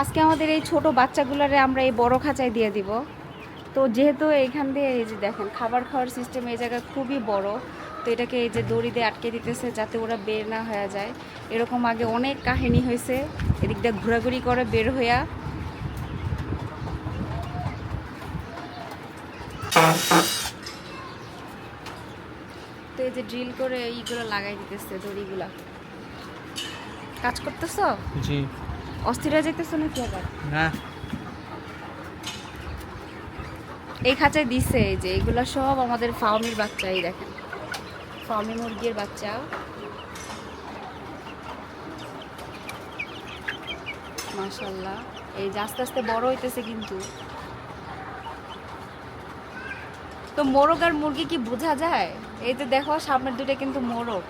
আজকে আমাদের এই ছোট বাচ্চাগুলোরে আমরা এই বড় খাঁচায় দিয়ে দিব। তো যেহেতু এইখান দিয়ে এই যে দেখেন খাবার খাওয়ার সিস্টেম এই জায়গায় খুবই বড়, তো এটাকে এই যে দড়ি দিয়ে আটকে দিতেছে যাতে ওরা বের না হয়ে যায়। এরকম আগে অনেক কাহিনী হয়েছে, এদিক দিয়ে ঘোরাঘুরি করে বের হইয়া। তো এই যে ড্রিল করে এইগুলো লাগাই দিতেছে দড়িগুলা। কাজ করতেছ? জি। অস্থির হয়ে যেতেছো নাকি আবার? না। এই খাঁচায় দিছে এই যে এগুলা সব আমাদের ফার্মির বাচ্চা। এই দেখেন ফার্মি মুরগির বাচ্চা। মাশাআল্লাহ, এই যে আস্তে আস্তে বড় হইতেছে কিন্তু। তো মোরগ আর মুরগি কি বোঝা যায়? এই যে দেখো সামনের দুটো কিন্তু মোরগ।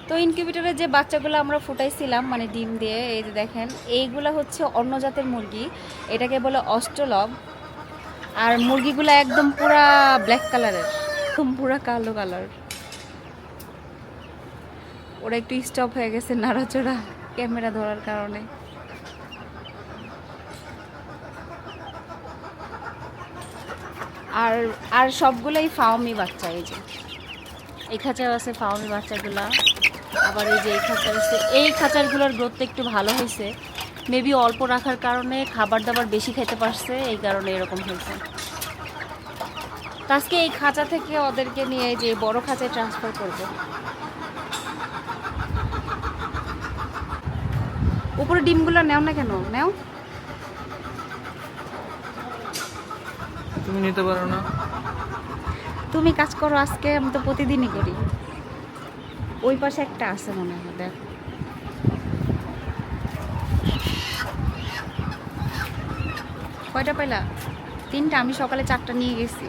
তো ইনকিউবেটরে যে বাচ্চাগুলো আমরা ফুটাইছিলাম মানে ডিম দিয়ে, এই যে দেখেন এইগুলা হচ্ছে অন্য জাতের মুরগি, এটাকে বলে অস্ট্রলব। আর মুরগিগুলো একদম পুরা ব্ল্যাক কালারের, একদম পুরা কালো কালার। ওরা একটু স্টপ হয়ে গেছে নাড়াচড়া ক্যামেরা ধরার কারণে। আর আর সবগুলোই ফার্মি বাচ্চা। এই যে এই খাঁচাও আছে ফার্মি বাচ্চাগুলা, আবার এই যে এই খাঁচা আছে। এই খাঁচারগুলোর গ্রোথটা একটু ভালো হয়েছে, মেবি অল্প রাখার কারণে খাবার দাবার বেশি খেতে পারছে, এই কারণে এরকম হয়েছে। আজকে এই খাঁচা থেকে ওদেরকে নিয়ে যে বড় খাঁচায় ট্রান্সফার করব। উপরে ডিমগুলো নেও না কেন? নেও, তুমি নিতে পারো না? তুমি কাজ করো, আজকে আমি তো প্রতিদিনই করি। ওই পাশে একটা আছে মনে হয়, দেখো। কয়টা পাইলা? 3টা। আমি সকালে 4টা নিয়ে গেছি।